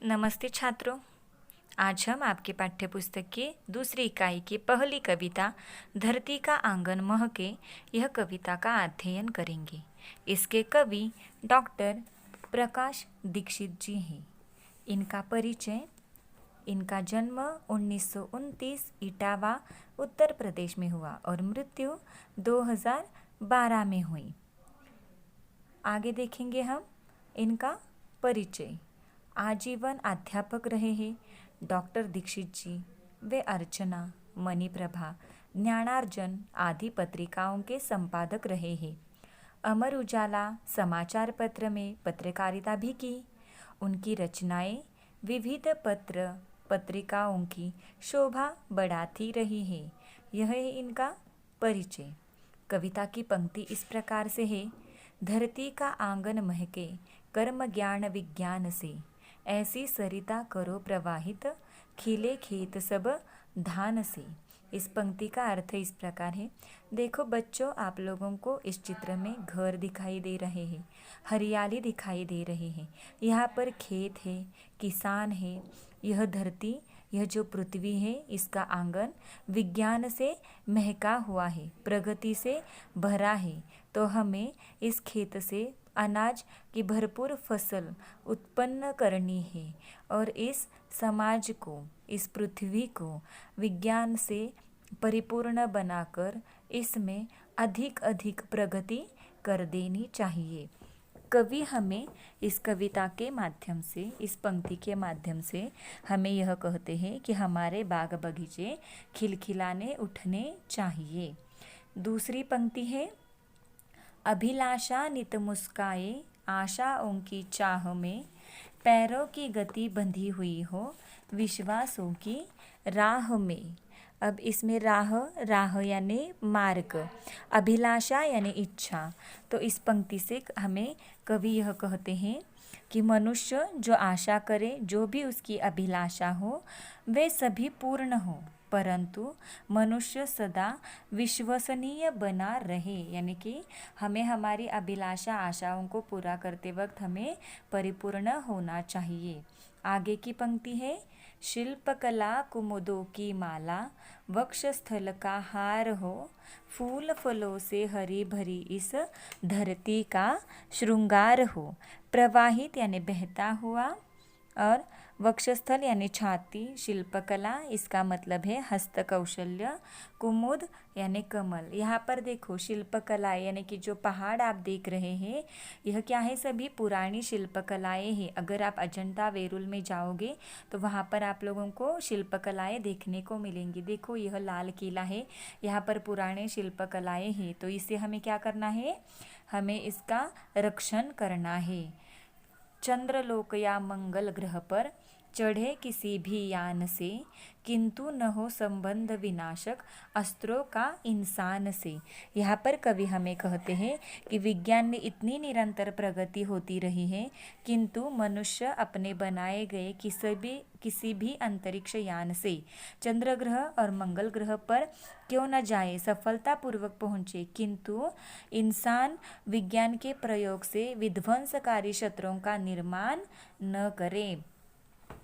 नमस्ते छात्रों। आज हम आपके पाठ्यपुस्तक की दूसरी इकाई की पहली कविता धरती का आंगन महके यह कविता का अध्ययन करेंगे। इसके कवि डॉक्टर प्रकाश दीक्षित जी हैं। इनका परिचय: इनका जन्म 1929 इटावा उत्तर प्रदेश में हुआ और मृत्यु 2012 में हुई। आगे देखेंगे हम इनका परिचय। आजीवन अध्यापक रहे हैं डॉक्टर दीक्षित जी। वे अर्चना, मणिप्रभा, ज्ञानार्जन आदि पत्रिकाओं के संपादक रहे हैं। अमर उजाला समाचार पत्र में पत्रकारिता भी की। उनकी रचनाएं विविध पत्र पत्रिकाओं की शोभा बढ़ाती रही है। यह है इनका परिचय। कविता की पंक्ति इस प्रकार से है: धरती का आंगन महके कर्म ज्ञान विज्ञान से, ऐसी सरिता करो प्रवाहित खिले खेत सब धान से। इस पंक्ति का अर्थ इस प्रकार है। देखो बच्चों, आप लोगों को इस चित्र में घर दिखाई दे रहे हैं, हरियाली दिखाई दे रही है। यहाँ पर खेत है, किसान है। यह धरती, यह जो पृथ्वी है, इसका आंगन विज्ञान से महका हुआ है, प्रगति से भरा है। तो हमें इस खेत से अनाज की भरपूर फसल उत्पन्न करनी है और इस समाज को, इस पृथ्वी को विज्ञान से परिपूर्ण बनाकर इसमें अधिक अधिक प्रगति कर देनी चाहिए। कवि हमें इस कविता के माध्यम से, इस पंक्ति के माध्यम से हमें यह कहते हैं कि हमारे बाग बगीचे खिलखिलाने उठने चाहिए। दूसरी पंक्ति है: अभिलाषा नित मुस्काए आशाओं की चाह में, पैरों की गति बंधी हुई हो विश्वासों की राह में। अब इसमें राह यानी मार्ग, अभिलाषा यानी इच्छा। तो इस पंक्ति से हमें कवि यह कहते हैं कि मनुष्य जो आशा करे, जो भी उसकी अभिलाषा हो, वे सभी पूर्ण हो, परंतु मनुष्य सदा विश्वसनीय बना रहे। यानी कि हमें हमारी अभिलाषा, आशाओं को पूरा करते वक्त हमें परिपूर्ण होना चाहिए। आगे की पंक्ति है: शिल्पकला कुमुदों की माला, वक्षस्थल का हार हो, फूल फलों से हरी भरी इस धरती का श्रृंगार हो। प्रवाहित यानी बहता हुआ और वक्षस्थल यानी छाती। शिल्पकला इसका मतलब है हस्तकौशल्य। कुमुद यानी कमल। यहाँ पर देखो शिल्पकलाएं यानी कि जो पहाड़ आप देख रहे हैं, यह क्या है? सभी पुरानी शिल्पकलाएं हैं। अगर आप अजंता वेरूल में जाओगे तो वहाँ पर आप लोगों को शिल्पकलाएं देखने को मिलेंगी। देखो यह लाल किला है, यहाँ पर पुराने शिल्पकलाएं हैं। तो इससे हमें क्या करना है? हमें इसका रक्षण करना है। चंद्रलोक या मंगल ग्रह पर चढ़े किसी भी यान से, किंतु न हो संबंध विनाशक अस्त्रों का इंसान से। यहाँ पर कवि हमें कहते हैं कि विज्ञान में इतनी निरंतर प्रगति होती रही है, किंतु मनुष्य अपने बनाए गए किसी भी अंतरिक्ष यान से चंद्र ग्रह और मंगल ग्रह पर क्यों न जाए, सफलतापूर्वक पहुँचे, किंतु इंसान विज्ञान के प्रयोग से विध्वंसकारी शस्त्रों का निर्माण न करे।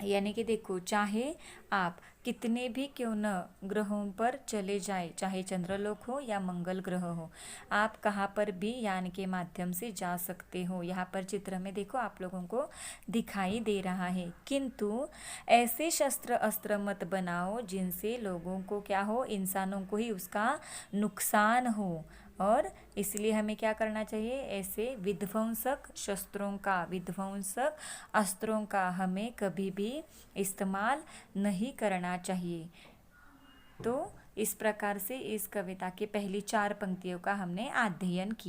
यानी कि देखो, चाहे आप कितने भी क्यों न ग्रहों पर चले जाए, चाहे चंद्रलोक हो या मंगल ग्रह हो, आप कहाँ पर भी यान के माध्यम से जा सकते हो। यहाँ पर चित्र में देखो आप लोगों को दिखाई दे रहा है। किंतु ऐसे शस्त्र अस्त्र मत बनाओ जिनसे लोगों को क्या हो, इंसानों को ही उसका नुकसान हो। और इसलिए हमें क्या करना चाहिए? ऐसे विध्वंसक शस्त्रों का, विध्वंसक अस्त्रों का हमें कभी भी इस्तेमाल नहीं करना चाहिए। तो इस प्रकार से इस कविता की पहली 4 पंक्तियों का हमने अध्ययन किया।